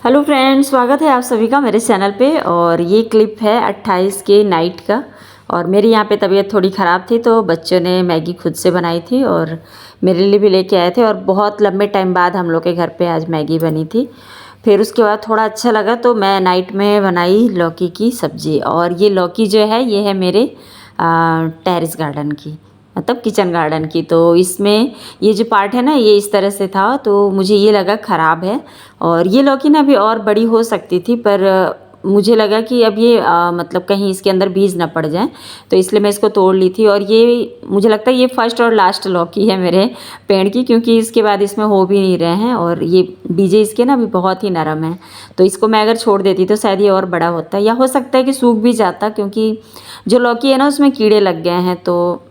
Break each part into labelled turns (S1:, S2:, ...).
S1: Hello friends, स्वागत है आप सभी का मेरे चैनल पे। और ये क्लिप है 28 के नाइट का। और मेरी यहाँ पे तबीयत थोड़ी ख़राब थी तो बच्चों ने मैगी खुद से बनाई थी और मेरे लिए भी लेके आए थे। और बहुत लंबे टाइम बाद हम लोग के घर पे आज मैगी बनी थी। फिर उसके बाद थोड़ा अच्छा लगा तो मैं नाइट में बनाई लौकी की सब्ज़ी। और ये लौकी जो है ये है मेरे टेरेस गार्डन की, मतलब किचन गार्डन की। तो इसमें ये जो पार्ट है ना ये इस तरह से था तो मुझे ये लगा ख़राब है। और ये लौकी ना अभी और बड़ी हो सकती थी पर मुझे लगा कि अब ये मतलब कहीं इसके अंदर बीज ना पड़ जाए, तो इसलिए मैं इसको तोड़ ली थी। और ये मुझे लगता है ये फर्स्ट और लास्ट लौकी है मेरे पेड़ की, क्योंकि इसके बाद इसमें हो भी नहीं रहे हैं। और ये बीजे इसके ना अभी बहुत ही नरम है, तो इसको मैं अगर छोड़ देती तो शायद ये और बड़ा होता, या हो सकता है कि सूख भी जाता, क्योंकि जो लौकी है ना उसमें कीड़े लग गए हैं, तो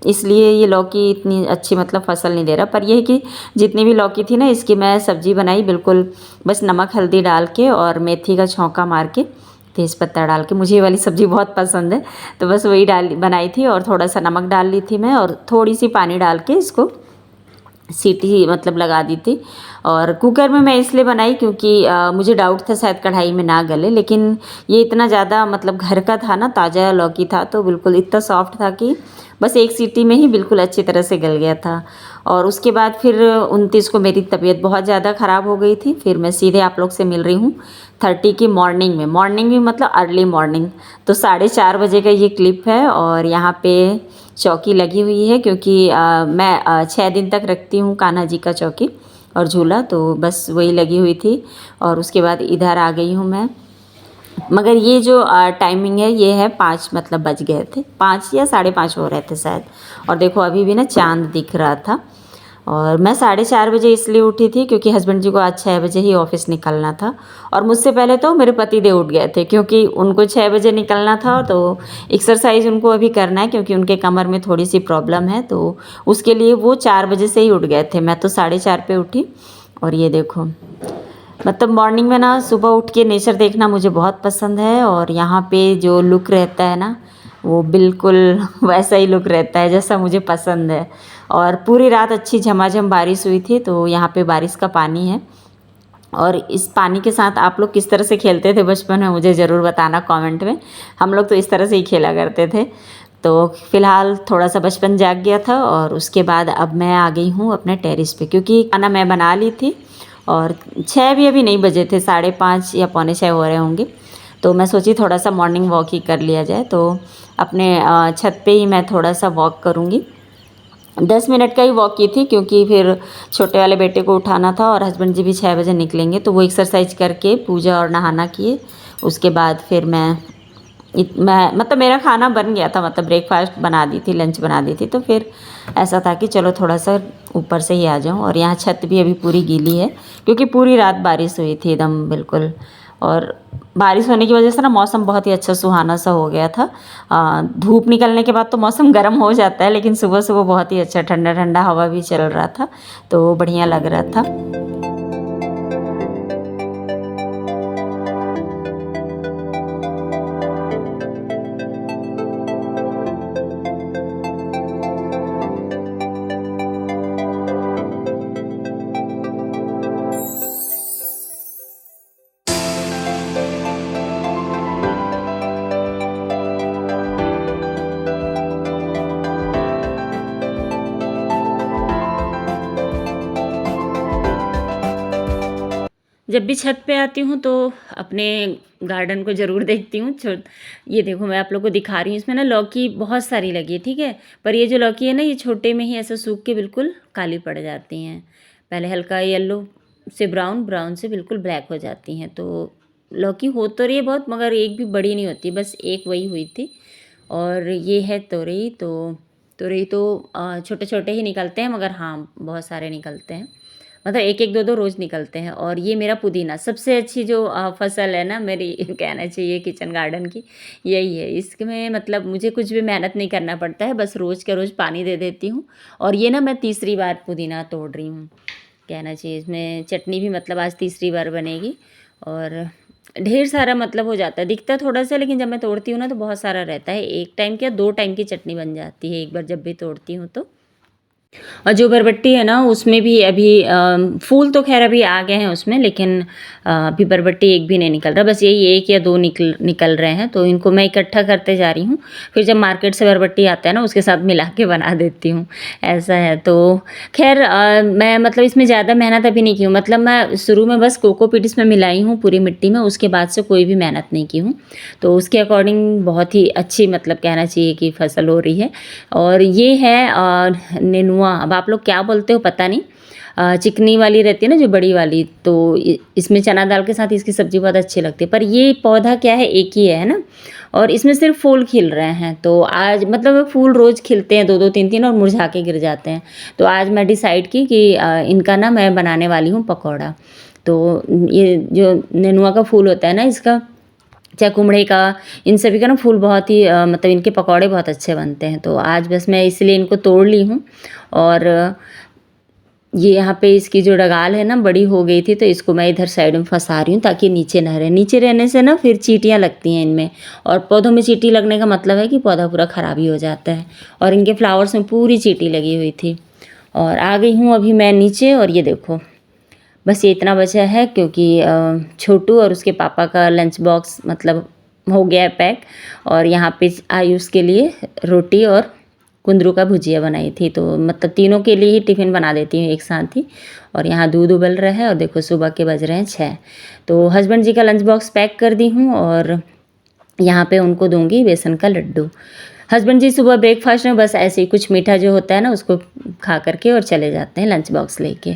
S1: इसलिए ये लौकी इतनी अच्छी मतलब फसल नहीं दे रहा। पर यह है कि जितनी भी लौकी थी ना इसकी मैं सब्ज़ी बनाई बिल्कुल बस नमक हल्दी डाल के और मेथी का छौंका मार के तेज़पत्ता डाल के। मुझे ये वाली सब्ज़ी बहुत पसंद है तो बस वही डाल बनाई थी। और थोड़ा सा नमक डाल ली थी मैं और थोड़ी सी पानी डाल के इसको सीटी मतलब लगा दी थी। और कुकर में मैं इसलिए बनाई क्योंकि मुझे डाउट था शायद कढ़ाई में ना गले, लेकिन ये इतना ज़्यादा मतलब घर का था ना, ताज़ा लौकी था तो बिल्कुल इतना सॉफ्ट था कि बस एक सीटी में ही बिल्कुल अच्छी तरह से गल गया था। और उसके बाद फिर 29 को मेरी तबीयत बहुत ज़्यादा ख़राब हो गई थी। फिर मैं सीधे आप लोग से मिल रही हूँ 30 की मॉर्निंग में मतलब अर्ली मॉर्निंग। तो 4:30 बजे का ये क्लिप है। और यहाँ पे चौकी लगी हुई है क्योंकि मैं 6 दिन तक रखती हूँ कान्हा जी का चौकी और झूला, तो बस वही लगी हुई थी। और उसके बाद इधर आ गई हूँ मैं। मगर ये जो टाइमिंग है ये है 5 मतलब बज गए थे, 5 या 5:30 हो रहे थे शायद। और देखो अभी भी ना चांद दिख रहा था। और मैं 4:30 बजे इसलिए उठी थी क्योंकि हस्बैंड जी को आज 6 बजे ही ऑफिस निकलना था। और मुझसे पहले तो मेरे पति देव उठ गए थे क्योंकि उनको 6 बजे निकलना था, तो एक्सरसाइज उनको अभी करना है क्योंकि उनके कमर में थोड़ी सी प्रॉब्लम है, तो उसके लिए वो 4 बजे से ही उठ गए थे। मैं तो 4:30 पे उठी। और ये देखो मतलब मॉर्निंग में ना सुबह उठ के नेचर देखना मुझे बहुत पसंद है। और यहाँ पे जो लुक रहता है ना वो बिल्कुल वैसा ही लुक रहता है जैसा मुझे पसंद है। और पूरी रात अच्छी झमाझम बारिश हुई थी, तो यहाँ पे बारिश का पानी है। और इस पानी के साथ आप लोग किस तरह से खेलते थे बचपन में मुझे ज़रूर बताना कमेंट में। हम लोग तो इस तरह से ही खेला करते थे। तो फिलहाल थोड़ा सा बचपन जाग गया था। और उसके बाद अब मैं आ गई हूँ अपने टेरेस पे क्योंकि खाना मैं बना ली थी। और 6 भी अभी नहीं बजे थे, 5:30 या पौने 6 हो रहे होंगे। तो मैं सोची थोड़ा सा मॉर्निंग वॉक ही कर लिया जाए, तो अपने छत पे ही मैं थोड़ा सा वॉक करूँगी। 10 मिनट का ही वॉक की थी क्योंकि फिर छोटे वाले बेटे को उठाना था और हस्बैंड जी भी 6 बजे निकलेंगे, तो वो एक्सरसाइज करके पूजा और नहाना किए। उसके बाद फिर मैं मतलब मेरा खाना बन गया था, मतलब ब्रेकफास्ट बना दी थी, लंच बना दी थी। तो फिर ऐसा था कि चलो थोड़ा सा ऊपर से ही आ जाऊं। और यहाँ छत भी अभी पूरी गीली है क्योंकि पूरी रात बारिश हुई थी एकदम बिल्कुल। और बारिश होने की वजह से ना मौसम बहुत ही अच्छा सुहाना सा हो गया था। धूप निकलने के बाद तो मौसम गर्म हो जाता है, लेकिन सुबह सुबह बहुत ही अच्छा ठंडा ठंडा हवा भी चल रहा था, तो बढ़िया लग रहा था। जब भी छत पे आती हूँ तो अपने गार्डन को ज़रूर देखती हूँ। ये देखो मैं आप लोग को दिखा रही हूँ, इसमें ना लौकी बहुत सारी लगी है, ठीक है। पर ये जो लौकी है ना ये छोटे में ही ऐसा सूख के बिल्कुल काली पड़ जाती हैं। पहले हल्का येलो से ब्राउन, ब्राउन से बिल्कुल ब्लैक हो जाती हैं। तो लौकी हो तो रही है बहुत, मगर एक भी बड़ी नहीं होती, बस एक वही हुई थी। और ये है तोरई। तो तोरई तो छोटे छोटे ही निकलते हैं, मगर हाँ बहुत सारे निकलते हैं, मतलब एक एक दो दो रोज़ निकलते हैं। और ये मेरा पुदीना सबसे अच्छी जो फसल है ना मेरी कहना चाहिए किचन गार्डन की, यही है। इसमें मतलब मुझे कुछ भी मेहनत नहीं करना पड़ता है, बस रोज़ के रोज़ पानी दे देती हूँ। और ये ना मैं तीसरी बार पुदीना तोड़ रही हूँ, कहना चाहिए। इसमें चटनी भी मतलब आज तीसरी बार बनेगी। और ढेर सारा मतलब हो जाता है, दिखता थोड़ा सा, लेकिन जब मैं तोड़ती हूँ ना तो बहुत सारा रहता है। एक टाइम क्या 2 टाइम की चटनी बन जाती है एक बार जब भी तोड़ती हूँ तो। और जो बरबट्टी है ना उसमें भी अभी फूल तो खैर अभी आ गए हैं उसमें, लेकिन अभी बरबट्टी एक भी नहीं निकल रहा, बस यही 1 या 2 निकल रहे हैं। तो इनको मैं इकट्ठा करते जा रही हूँ, फिर जब मार्केट से बरबट्टी आता है ना उसके साथ मिला के बना देती हूँ, ऐसा है। तो खैर मैं मतलब इसमें ज़्यादा मेहनत अभी नहीं की हूँ, मतलब मैं शुरू में बस कोकोपीट इसमें मिलाई हूँ पूरी मिट्टी में, उसके बाद से कोई भी मेहनत नहीं की हूँ। तो उसके अकॉर्डिंग बहुत ही अच्छी मतलब कहना चाहिए कि फसल हो रही है। और ये है नेनुआ, अब आप लोग क्या बोलते हो पता नहीं, चिकनी वाली रहती है ना जो बड़ी वाली, तो इसमें चना दाल के साथ इसकी सब्ज़ी बहुत अच्छी लगती है। पर ये पौधा क्या है, एक ही है ना, और इसमें सिर्फ फूल खिल रहे हैं। तो आज मतलब फूल रोज़ खिलते हैं 2-2 3-3 और मुरझा के गिर जाते हैं। तो आज मैं डिसाइड की कि इनका ना मैं बनाने वाली हूँ पकौड़ा। तो ये जो नेनुआ का फूल होता है ना इसका, चाहे कुमड़े का, इन सभी का ना फूल बहुत ही मतलब इनके पकौड़े बहुत अच्छे बनते हैं। तो आज बस मैं इसलिए इनको तोड़ ली हूँ। और ये यहाँ पे इसकी जो डगाल है ना बड़ी हो गई थी, तो इसको मैं इधर साइड में फंसा रही हूँ ताकि नीचे ना रहे। नीचे रहने से ना फिर चींटियाँ लगती हैं इनमें, और पौधों में चींटी लगने का मतलब है कि पौधा पूरा ख़राब ही हो जाता है। और इनके फ्लावर्स में पूरी चींटी लगी हुई थी। और आ गई हूँ अभी मैं नीचे, और ये देखो बस ये इतना बचा है क्योंकि छोटू और उसके पापा का लंच बॉक्स मतलब हो गया है पैक। और यहाँ पे आयुष के लिए रोटी और कुंदरू का भुजिया बनाई थी, तो मतलब तीनों के लिए ही टिफ़िन बना देती हूँ एक साथ ही। और यहाँ दूध उबल रहा है, और देखो सुबह के बज रहे हैं 6। तो हस्बैंड जी का लंच बॉक्स पैक कर दी हूँ, और यहाँ पे उनको दूँगी बेसन का लड्डू। हस्बैंड जी सुबह ब्रेकफास्ट में बस ऐसे ही कुछ मीठा जो होता है ना उसको खा करके और चले जाते हैं लंच बॉक्स लेके।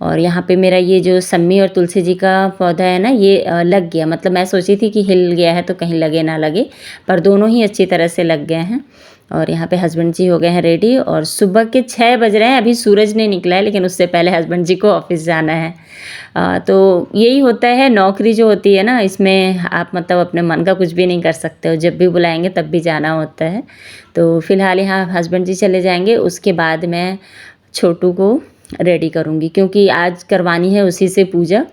S1: और यहाँ पे मेरा ये जो सम्मी और तुलसी जी का पौधा है ना ये लग गया, मतलब मैं सोची थी कि हिल गया है तो कहीं लगे ना लगे, पर दोनों ही अच्छी तरह से लग गए हैं। और यहाँ पे हस्बैंड जी हो गए हैं रेडी, और सुबह के 6 बज रहे हैं, अभी सूरज नहीं निकला है, लेकिन उससे पहले हस्बैंड जी को ऑफिस जाना है। तो यही होता है नौकरी जो होती है ना, इसमें आप मतलब अपने मन का कुछ भी नहीं कर सकते हो, जब भी बुलाएंगे तब भी जाना होता है। तो फिलहाल यहाँ हस्बैंड जी चले जाएंगे, उसके बाद मैं छोटू को रेडी करूँगी क्योंकि आज करवानी है उसी से पूजा,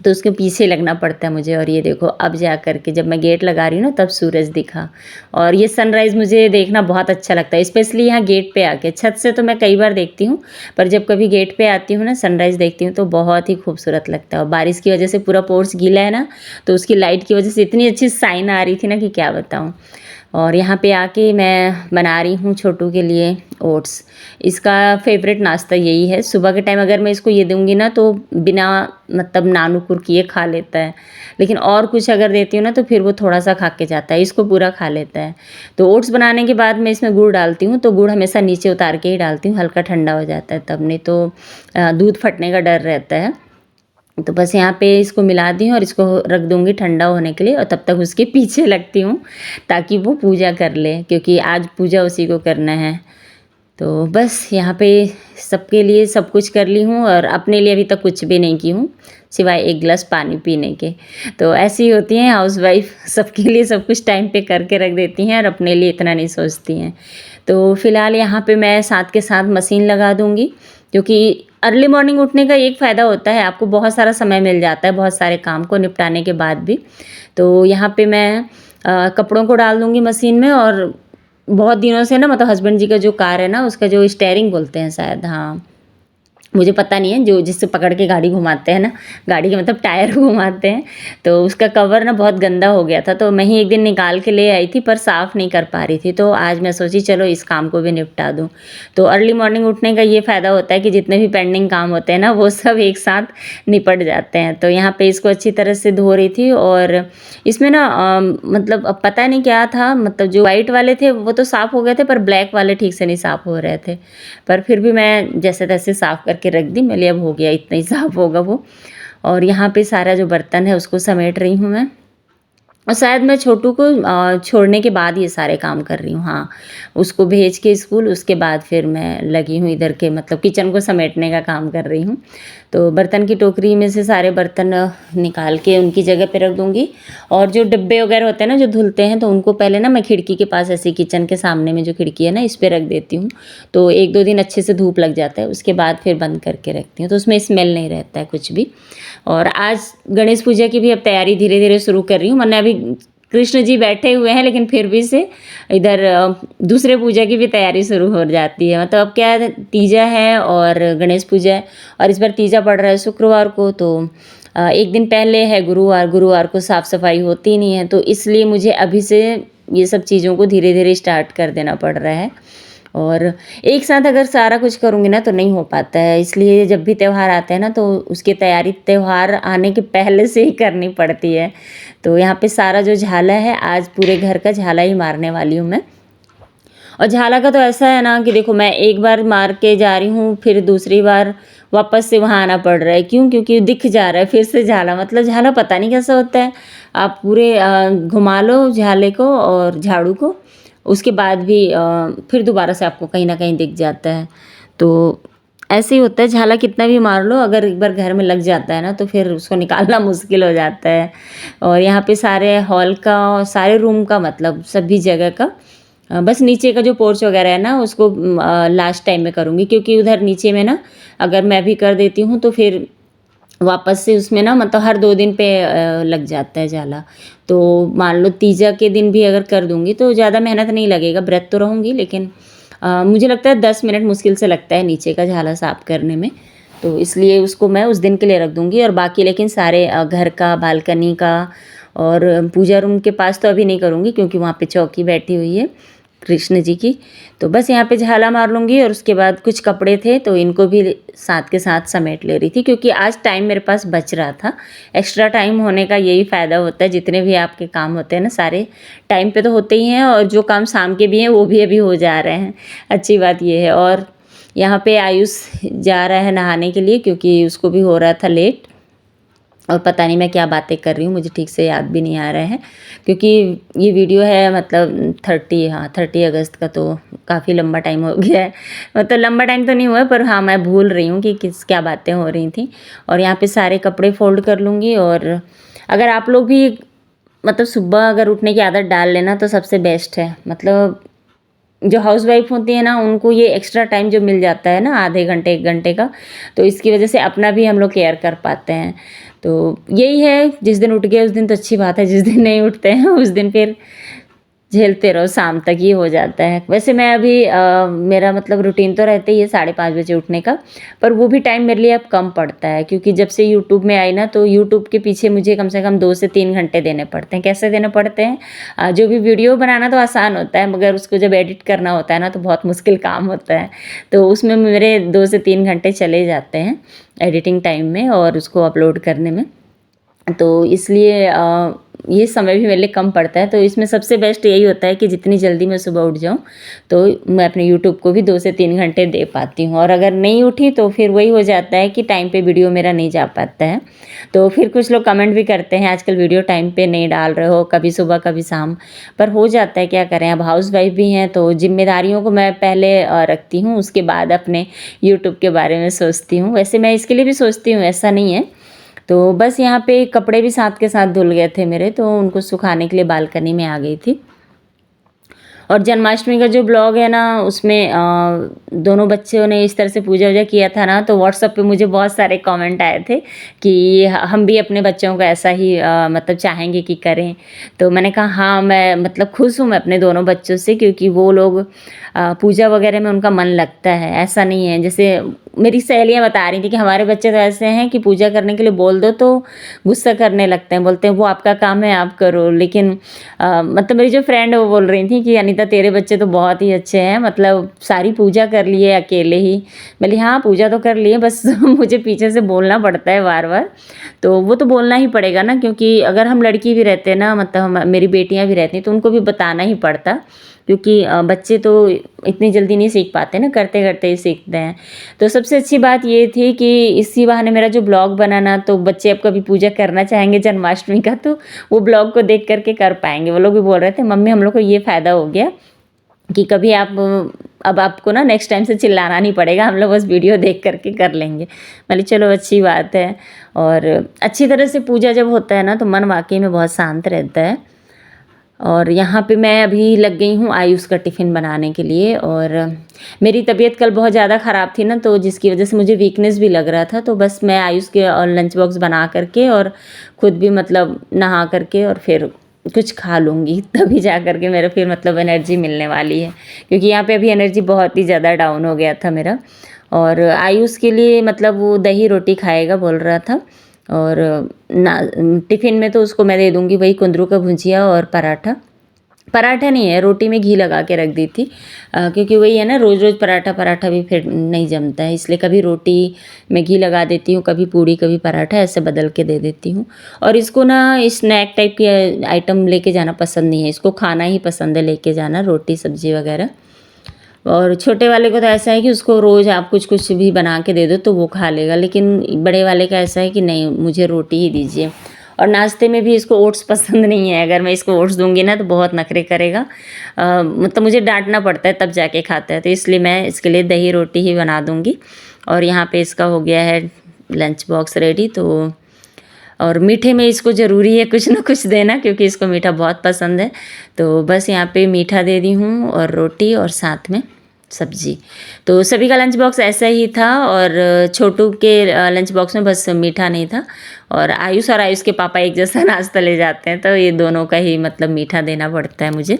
S1: तो उसके पीछे लगना पड़ता है मुझे। और ये देखो अब जा कर के जब मैं गेट लगा रही हूँ ना तब सूरज दिखा, और ये सनराइज़ मुझे देखना बहुत अच्छा लगता है, स्पेशली यहाँ गेट पे आके। छत से तो मैं कई बार देखती हूँ, पर जब कभी गेट पे आती हूँ ना सनराइज़ देखती हूँ तो बहुत ही खूबसूरत लगता है। और बारिश की वजह से पूरा पोर्च गीला है ना, तो उसकी लाइट की वजह से इतनी अच्छी साइन आ रही थी ना कि क्या बताऊँ। और यहाँ पे आके मैं बना रही हूँ छोटू के लिए ओट्स। इसका फेवरेट नाश्ता यही है, सुबह के टाइम अगर मैं इसको ये दूँगी ना तो बिना मतलब नानुकुर किए खा लेता है, लेकिन और कुछ अगर देती हूँ ना तो फिर वो थोड़ा सा खा के जाता है, इसको पूरा खा लेता है। तो ओट्स बनाने के बाद मैं इसमें गुड़ डालती हूँ, तो गुड़ हमेशा नीचे उतार के ही डालती हूँ, हल्का ठंडा हो जाता है तब, नहीं तो दूध फटने का डर रहता है। तो बस यहाँ पे इसको मिला दी हूँ और इसको रख दूँगी ठंडा होने के लिए, और तब तक उसके पीछे लगती हूँ ताकि वो पूजा कर ले, क्योंकि आज पूजा उसी को करना है। तो बस यहाँ पे सबके लिए सब कुछ कर ली हूँ, और अपने लिए अभी तक कुछ भी नहीं की हूँ सिवाय 1 गिलास पानी पीने के। तो ऐसी होती हैं हाउसवाइफ, सबके लिए सब कुछ टाइम पे करके रख देती हैं और अपने लिए इतना नहीं सोचती हैं। तो फ़िलहाल यहाँ पे मैं साथ के साथ मशीन लगा दूँगी, क्योंकि अर्ली मॉर्निंग उठने का एक फ़ायदा होता है, आपको बहुत सारा समय मिल जाता है बहुत सारे काम को निपटाने के बाद भी। तो यहाँ पे मैं कपड़ों को डाल दूँगी मशीन में, और बहुत दिनों से ना मतलब हस्बैंड जी का जो कार है ना उसका जो स्टीयरिंग बोलते हैं शायद, हाँ मुझे पता नहीं है, जो जिससे पकड़ के गाड़ी घुमाते हैं ना, गाड़ी के मतलब टायर घुमाते हैं, तो उसका कवर ना बहुत गंदा हो गया था। तो मैं ही एक दिन निकाल के ले आई थी, पर साफ़ नहीं कर पा रही थी, तो आज मैं सोची चलो इस काम को भी निपटा दूँ। तो अर्ली मॉर्निंग उठने का ये फ़ायदा होता है कि जितने भी पेंडिंग काम होते हैं ना वो सब एक साथ निपट जाते हैं। तो यहाँ पे इसको अच्छी तरह से धो रही थी, और इसमें ना मतलब अब पता नहीं क्या था, मतलब जो वाइट वाले थे वो तो साफ़ हो गए थे, पर ब्लैक वाले ठीक से नहीं साफ़ हो रहे थे। पर फिर भी मैं जैसे तैसे साफ़ करके रख दी, मेरे लिए अब हो गया, इतना ही साफ़ होगा वो। और यहाँ पे सारा जो बर्तन है उसको समेट रही हूँ मैं, और शायद मैं छोटू को छोड़ने के बाद ये सारे काम कर रही हूँ। हाँ, उसको भेज के स्कूल, उसके बाद फिर मैं लगी हूँ इधर के मतलब किचन को समेटने का काम कर रही हूँ। तो बर्तन की टोकरी में से सारे बर्तन निकाल के उनकी जगह पे रख दूँगी, और जो डिब्बे वगैरह होते हैं ना जो धुलते हैं, तो उनको पहले ना मैं खिड़की के पास, ऐसे किचन के सामने में जो खिड़की है ना इस पर रख देती हूँ। तो 1-2 दिन अच्छे से धूप लग जाता है, उसके बाद फिर बंद करके रखती हूँ, तो उसमें स्मेल नहीं रहता है कुछ भी। और आज गणेश पूजा की भी अब तैयारी धीरे धीरे शुरू कर रही हूँ, वरना अभी कृष्ण जी बैठे हुए हैं, लेकिन फिर भी से इधर दूसरे पूजा की भी तैयारी शुरू हो जाती है। मतलब अब क्या है, तीजा है और गणेश पूजा है, और इस बार तीजा पड़ रहा है शुक्रवार को, तो एक दिन पहले है गुरुवार। गुरुवार को साफ़ सफाई होती नहीं है, तो इसलिए मुझे अभी से ये सब चीज़ों को धीरे धीरे स्टार्ट कर देना पड़ रहा है। और एक साथ अगर सारा कुछ करूँगी ना तो नहीं हो पाता है, इसलिए जब भी त्यौहार आते हैं ना तो उसकी तैयारी त्यौहार आने के पहले से ही करनी पड़ती है। तो यहाँ पे सारा जो झाला है, आज पूरे घर का झाला ही मारने वाली हूँ मैं। और झाला का तो ऐसा है ना कि देखो, मैं एक बार मार के जा रही हूँ, फिर दूसरी बार वापस से वहाँ आना पड़ रहा है। क्यों? क्योंकि दिख जा रहा है फिर से झाला। मतलब झाला पता नहीं कैसा होता है, आप पूरे घुमा लो झाले को और झाड़ू को, उसके बाद भी फिर दोबारा से आपको कहीं ना कहीं दिख जाता है। तो ऐसे ही होता है, झाला कितना भी मार लो, अगर एक बार घर में लग जाता है ना तो फिर उसको निकालना मुश्किल हो जाता है। और यहाँ पे सारे हॉल का, सारे रूम का, मतलब सभी जगह का, बस नीचे का जो पोर्च वगैरह है ना उसको लास्ट टाइम में करूँगी, क्योंकि उधर नीचे में ना अगर मैं भी कर देती हूँ तो फिर वापस से उसमें ना, मतलब हर 2 दिन पे लग जाता है झाला। तो मान लो तीजा के दिन भी अगर कर दूँगी तो ज़्यादा मेहनत नहीं लगेगा, व्रत तो रहूँगी, लेकिन मुझे लगता है 10 मिनट मुश्किल से लगता है नीचे का झाला साफ़ करने में। तो इसलिए उसको मैं उस दिन के लिए रख दूँगी, और बाकी लेकिन सारे घर का, बालकनी का और पूजा रूम के पास तो अभी नहीं करूँगी, क्योंकि वहाँ पे चौकी बैठी हुई है कृष्ण जी की। तो बस यहाँ पे झाला मार लूँगी, और उसके बाद कुछ कपड़े थे तो इनको भी साथ के साथ समेट ले रही थी, क्योंकि आज टाइम मेरे पास बच रहा था। एक्स्ट्रा टाइम होने का यही फ़ायदा होता है, जितने भी आपके काम होते हैं ना सारे टाइम पे तो होते ही हैं, और जो काम शाम के भी हैं वो भी अभी हो जा रहे हैं। अच्छी बात ये है। और यहाँ पे आयुष जा रहा है नहाने के लिए, क्योंकि उसको भी हो रहा था लेट, और पता नहीं मैं क्या बातें कर रही हूँ, मुझे ठीक से याद भी नहीं आ रहा है, क्योंकि ये वीडियो है मतलब 30 अगस्त का, तो काफ़ी लंबा टाइम हो गया है। मतलब लंबा टाइम तो नहीं हुआ है, पर हाँ मैं भूल रही हूँ कि क्या बातें हो रही थी। और यहाँ पे सारे कपड़े फोल्ड कर लूँगी। और अगर आप लोग भी मतलब सुबह अगर उठने की आदत डाल लेना तो सबसे बेस्ट है। मतलब जो हाउसवाइफ होती है ना, उनको ये एक्स्ट्रा टाइम जो मिल जाता है ना, आधे घंटे 1 घंटे का, तो इसकी वजह से अपना भी हम लोग केयर कर पाते हैं। तो यही है, जिस दिन उठ गए उस दिन तो अच्छी बात है, जिस दिन नहीं उठते हैं उस दिन फिर झेलते रहो, शाम तक ही हो जाता है। वैसे मैं अभी मेरा मतलब रूटीन तो रहता ही है 5:30 बजे उठने का, पर वो भी टाइम मेरे लिए अब कम पड़ता है, क्योंकि जब से यूट्यूब में आई ना, तो यूट्यूब के पीछे मुझे कम से कम 2 से 3 घंटे देने पड़ते हैं। कैसे देने पड़ते हैं? जो भी वीडियो बनाना तो आसान होता है, मगर उसको जब एडिट करना होता है ना तो बहुत मुश्किल काम होता है। तो उसमें मेरे 2 से 3 घंटे चले जाते हैं एडिटिंग टाइम में और उसको अपलोड करने में। तो इसलिए ये समय भी मेरे लिए कम पड़ता है। तो इसमें सबसे बेस्ट यही होता है कि जितनी जल्दी मैं सुबह उठ जाऊँ तो मैं अपने यूट्यूब को भी 2 से 3 घंटे दे पाती हूँ। और अगर नहीं उठी तो फिर वही हो जाता है कि टाइम पे वीडियो मेरा नहीं जा पाता है। तो फिर कुछ लोग कमेंट भी करते हैं, आजकल वीडियो टाइम पे नहीं डाल रहे हो, कभी सुबह कभी शाम, पर हो जाता है, क्या करें। अब हाउसवाइफ भी हैं तो जिम्मेदारियों को मैं पहले रखती हूँ, उसके बाद अपने यूट्यूब के बारे में सोचती हूँ। वैसे मैं इसके लिए भी सोचती हूँ, ऐसा नहीं है। तो बस यहाँ पे कपड़े भी साथ के साथ धुल गए थे मेरे, तो उनको सुखाने के लिए बालकनी में आ गई थी। और जन्माष्टमी का जो ब्लॉग है ना, उसमें दोनों बच्चों ने इस तरह से पूजा वूजा किया था ना, तो व्हाट्सएप पे मुझे बहुत सारे कमेंट आए थे कि हम भी अपने बच्चों को ऐसा ही मतलब चाहेंगे कि करें। तो मैंने कहा हाँ, मैं मतलब खुश हूँ मैं अपने दोनों बच्चों से, क्योंकि वो लोग पूजा वगैरह में उनका मन लगता है। ऐसा नहीं है, जैसे मेरी सहेलियाँ बता रही थी कि हमारे बच्चे तो ऐसे हैं कि पूजा करने के लिए बोल दो तो गुस्सा करने लगते हैं, बोलते हैं वो आपका काम है आप करो। लेकिन मतलब मेरी जो फ्रेंड है वो बोल रही थी कि अनीता तेरे बच्चे तो बहुत ही अच्छे हैं, मतलब सारी पूजा कर लिए अकेले ही। बोली हाँ पूजा तो कर लिए, बस मुझे पीछे से बोलना पड़ता है बार बार। तो वो तो बोलना ही पड़ेगा ना, क्योंकि अगर हम लड़की भी रहते हैं ना, मतलब मेरी बेटियाँ भी रहती हैं, तो उनको भी बताना ही पड़ता, क्योंकि बच्चे तो इतनी जल्दी नहीं सीख पाते ना, करते करते ही सीखते हैं। तो सबसे अच्छी बात ये थी कि इसी बहाने मेरा जो ब्लॉग बना ना, तो बच्चे अब कभी पूजा करना चाहेंगे जन्माष्टमी का तो वो ब्लॉग को देख करके कर पाएंगे। वो लोग भी बोल रहे थे मम्मी हम लोग को ये फ़ायदा हो गया कि कभी आप अब आपको ना नेक्स्ट टाइम से चिल्लाना नहीं पड़ेगा, हम लोग बस वीडियो देख करके कर लेंगे। मतलब चलो अच्छी बात है। और अच्छी तरह से पूजा जब होता है ना तो मन वाकई में बहुत शांत रहता है। और यहाँ पे मैं अभी लग गई हूँ आयुष का टिफ़िन बनाने के लिए। और मेरी तबीयत कल बहुत ज़्यादा ख़राब थी ना, तो जिसकी वजह से मुझे वीकनेस भी लग रहा था, तो बस मैं आयुष के लंच बॉक्स बना करके और ख़ुद भी मतलब नहा करके और फिर कुछ खा लूँगी, तभी जा कर के मेरा फिर मतलब एनर्जी मिलने वाली है, क्योंकि यहाँ पे अभी एनर्जी बहुत ही ज़्यादा डाउन हो गया था मेरा। और आयुष के लिए मतलब वो दही रोटी खाएगा बोल रहा था, और ना टिफ़िन में तो उसको मैं दे दूँगी वही कुंदरू का भुजिया और पराठा। पराठा नहीं है, रोटी में घी लगा के रख दी थी, क्योंकि वही है ना, रोज़ रोज़ पराठा पराठा भी फिर नहीं जमता है, इसलिए कभी रोटी में घी लगा देती हूँ, कभी पूड़ी कभी पराठा, ऐसे बदल के दे देती हूँ। और इसको ना स्नैक टाइप की आइटम लेके जाना पसंद नहीं है, इसको खाना ही पसंद है लेके जाना, रोटी सब्जी वगैरह। और छोटे वाले को तो ऐसा है कि उसको रोज़ आप कुछ कुछ भी बना के दे दो तो वो खा लेगा, लेकिन बड़े वाले का ऐसा है कि नहीं, मुझे रोटी ही दीजिए। और नाश्ते में भी इसको ओट्स पसंद नहीं है, अगर मैं इसको ओट्स दूंगी ना तो बहुत नखरे करेगा, मतलब मुझे डांटना पड़ता है तब जाके खाता है, तो इसलिए मैं इसके लिए दही रोटी ही बना दूंगी। और यहाँ पे इसका हो गया है लंच बॉक्स रेडी। तो और मीठे में इसको ज़रूरी है कुछ ना कुछ देना, क्योंकि इसको मीठा बहुत पसंद है। तो बस यहाँ पे मीठा दे दी हूँ और रोटी और साथ में सब्जी। तो सभी का लंच बॉक्स ऐसा ही था, और छोटू के लंच बॉक्स में बस मीठा नहीं था। और आयुष के पापा एक जैसा नाश्ता ले जाते हैं, तो ये दोनों का ही मतलब मीठा देना पड़ता है मुझे।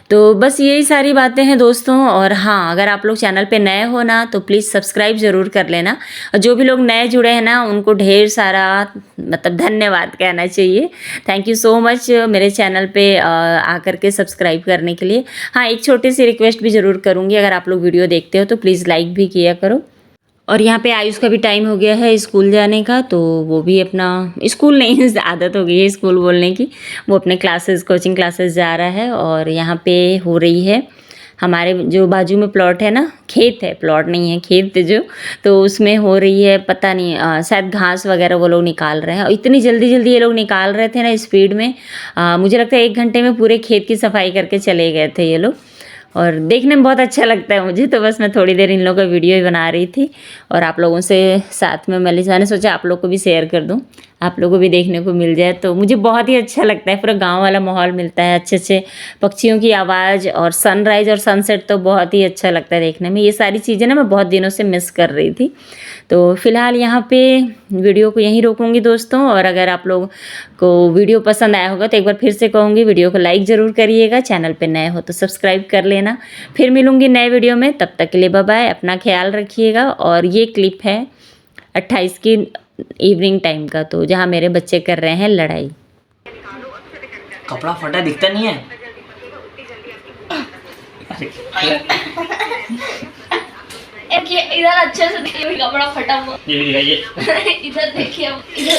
S1: तो बस यही सारी बातें हैं दोस्तों। और हाँ, अगर आप लोग चैनल पे नए हो ना तो प्लीज़ सब्सक्राइब ज़रूर कर लेना, और जो भी लोग नए जुड़े हैं ना उनको ढेर सारा मतलब धन्यवाद कहना चाहिए। थैंक यू सो मच मेरे चैनल पे आकर के सब्सक्राइब करने के लिए। हाँ, एक छोटी सी रिक्वेस्ट भी ज़रूर करूँगी, अगर आप लोग वीडियो देखते हो तो प्लीज़ लाइक भी किया करो। और यहाँ पे आयुष का भी टाइम हो गया है स्कूल जाने का, तो वो भी अपना स्कूल नहीं आदत हो गई है स्कूल बोलने की, वो अपने क्लासेस कोचिंग क्लासेस जा रहा है। और यहाँ पे हो रही है हमारे जो बाजू में प्लॉट है ना, खेत है, प्लॉट नहीं है खेत जो, तो उसमें हो रही है पता नहीं शायद घास वगैरह वो लोग निकाल रहे हैं। और इतनी जल्दी जल्दी ये लोग निकाल रहे थे ना स्पीड में, मुझे लगता है 1 घंटे में पूरे खेत की सफाई करके चले गए थे ये लोग। और देखने में बहुत अच्छा लगता है मुझे, तो बस मैं थोड़ी देर इन लोगों का वीडियो ही बना रही थी, और आप लोगों से साथ में मैंने सोचा आप लोग को भी शेयर कर दूं, आप लोगों को भी देखने को मिल जाए। तो मुझे बहुत ही अच्छा लगता है, पूरा गांव वाला माहौल मिलता है, अच्छे अच्छे पक्षियों की आवाज़ और सनराइज़ और सनसेट, तो बहुत ही अच्छा लगता है देखने में। ये सारी चीज़ें ना मैं बहुत दिनों से मिस कर रही थी। तो फिलहाल यहाँ पे वीडियो को यहीं रोकूंगी दोस्तों। और अगर आप लोग को वीडियो पसंद आया होगा तो एक बार फिर से कहूँगी, वीडियो को लाइक ज़रूर करिएगा, चैनल पे नए हो तो सब्सक्राइब कर लेना। फिर मिलूँगी नए वीडियो में, तब तक के लिए बाय बाय, अपना ख्याल रखिएगा। और ये क्लिप है 28 की इवनिंग टाइम का, तो जहाँ मेरे बच्चे कर रहे हैं लड़ाई।
S2: कपड़ा फटा दिखता नहीं है।
S3: इधर अच्छे से देखिए, कपड़ा फटा हुआ।
S2: ये भी दिखाइए।
S3: इधर देखिए, इधर